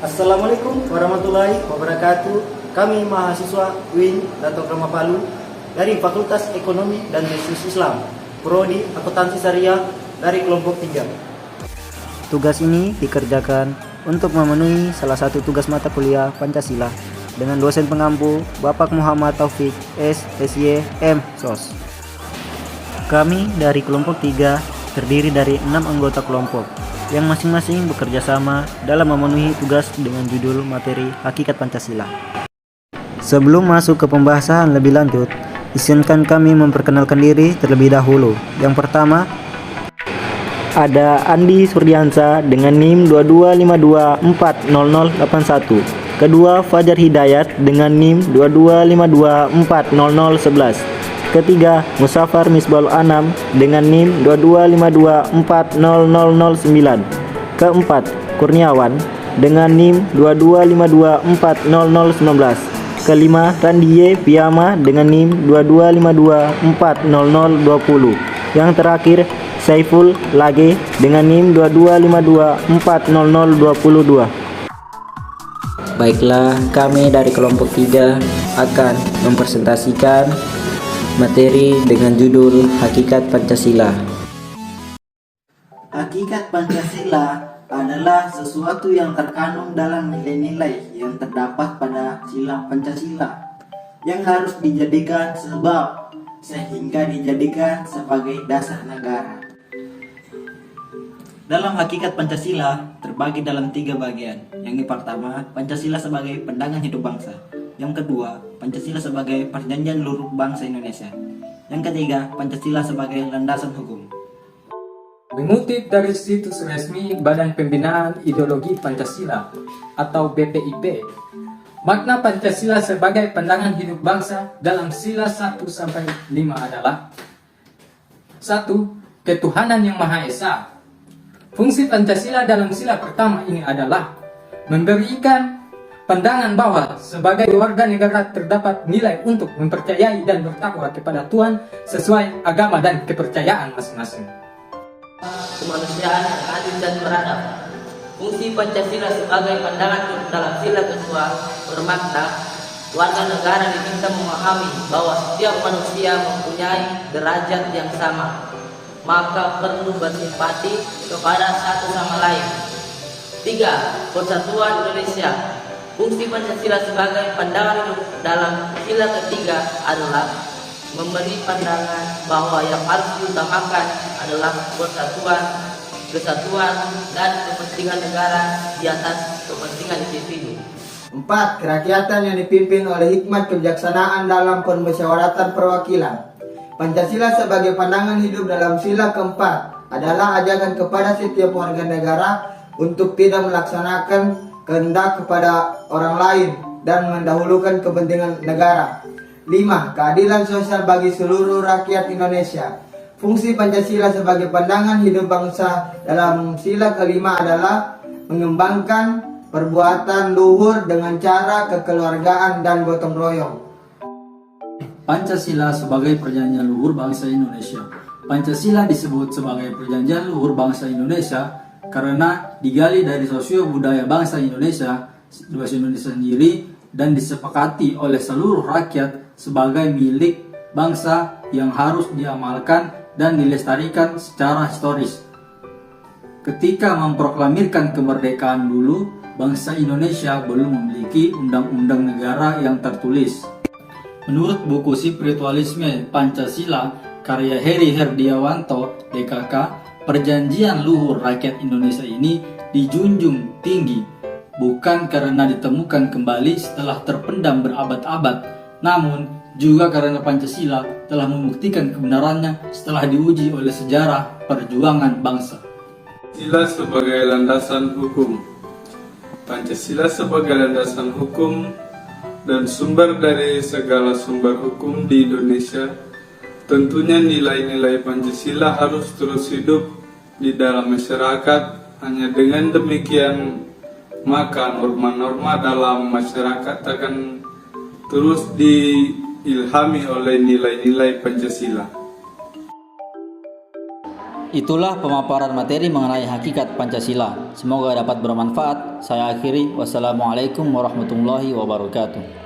Assalamualaikum warahmatullahi wabarakatuh. Kami mahasiswa UIN Dato Krama Palu dari Fakultas Ekonomi dan Bisnis Islam, Prodi Akuntansi Syariah dari kelompok 3. Tugas ini dikerjakan untuk memenuhi salah satu tugas mata kuliah Pancasila dengan dosen pengampu Bapak Muhammad Taufik SSY M Sos. Kami dari kelompok 3 terdiri dari 6 anggota kelompok yang masing-masing bekerja sama dalam memenuhi tugas dengan judul materi Hakikat Pancasila. Sebelum masuk ke pembahasan lebih lanjut, izinkan kami memperkenalkan diri terlebih dahulu. Yang pertama, ada Andi Surdiansa dengan NIM 2252400081. Kedua, Fajar Hidayat dengan NIM 22524011. Ketiga, Musafar Misbal Anam dengan NIM 22524009. Keempat, Kurniawan dengan NIM 22524019. Kelima, Randie Piyama dengan NIM 22524020. Yang terakhir, Saiful Lage dengan NIM 22524022. Baiklah, kami dari kelompok 3 akan mempresentasikan materi dengan judul Hakikat Pancasila. Hakikat Pancasila adalah sesuatu yang terkandung dalam nilai-nilai yang terdapat pada sila Pancasila yang harus dijadikan sebab sehingga dijadikan sebagai dasar negara. Dalam hakikat Pancasila terbagi dalam 3 bagian. Yang pertama, Pancasila sebagai pandangan hidup bangsa. Yang kedua, Pancasila sebagai perjanjian seluruh bangsa Indonesia. Yang ketiga, Pancasila sebagai landasan hukum. Mengutip dari situs resmi Badan Pembinaan Ideologi Pancasila atau BPIP, makna Pancasila sebagai pandangan hidup bangsa dalam sila 1-5 adalah 1. Ketuhanan yang Maha Esa. Fungsi Pancasila dalam sila pertama ini adalah memberikan pandangan bahwa sebagai warga negara terdapat nilai untuk mempercayai dan bertakwa kepada Tuhan sesuai agama dan kepercayaan masing-masing. Kemanusiaan yang adil dan beradab. Fungsi Pancasila sebagai pandangan dalam sila kedua bermakna warga negara diminta memahami bahwa setiap manusia mempunyai derajat yang sama, maka perlu bersimpati kepada satu sama lain. 3. Persatuan Indonesia. Fungsi Pancasila sebagai pandangan hidup dalam sila ketiga adalah memberi pandangan bahwa yang harus diutamakan adalah persatuan, kesatuan, dan kepentingan negara di atas kepentingan individu. 4. Kerakyatan yang dipimpin oleh hikmat kebijaksanaan dalam permusyawaratan perwakilan. Pancasila sebagai pandangan hidup dalam sila keempat adalah ajakan kepada setiap warga negara untuk tidak melaksanakan kehendak kepada orang lain dan mendahulukan kepentingan negara. 5. Keadilan sosial bagi seluruh rakyat Indonesia. Fungsi Pancasila sebagai pandangan hidup bangsa dalam sila kelima adalah mengembangkan perbuatan luhur dengan cara kekeluargaan dan gotong royong. Pancasila sebagai perjanjian luhur bangsa Indonesia. Pancasila disebut sebagai perjanjian luhur bangsa Indonesia karena digali dari sosio budaya bangsa Indonesia sendiri dan disepakati oleh seluruh rakyat sebagai milik bangsa yang harus diamalkan dan dilestarikan secara historis. Ketika memproklamirkan kemerdekaan dulu, bangsa Indonesia belum memiliki undang-undang negara yang tertulis. Menurut buku Spiritualisme Pancasila karya Heri Herdiawanto DKK, Perjanjian luhur rakyat Indonesia ini dijunjung tinggi bukan karena ditemukan kembali setelah terpendam berabad-abad, namun juga karena Pancasila telah membuktikan kebenarannya setelah diuji oleh sejarah perjuangan bangsa. Pancasila sebagai landasan hukum. Pancasila sebagai landasan hukum dan sumber dari segala sumber hukum di Indonesia. Tentunya nilai-nilai Pancasila harus terus hidup di dalam masyarakat. Hanya dengan demikian, maka norma-norma dalam masyarakat akan terus diilhami oleh nilai-nilai Pancasila. Itulah pemaparan materi mengenai hakikat Pancasila. Semoga dapat bermanfaat. Saya akhiri. Wassalamualaikum warahmatullahi wabarakatuh.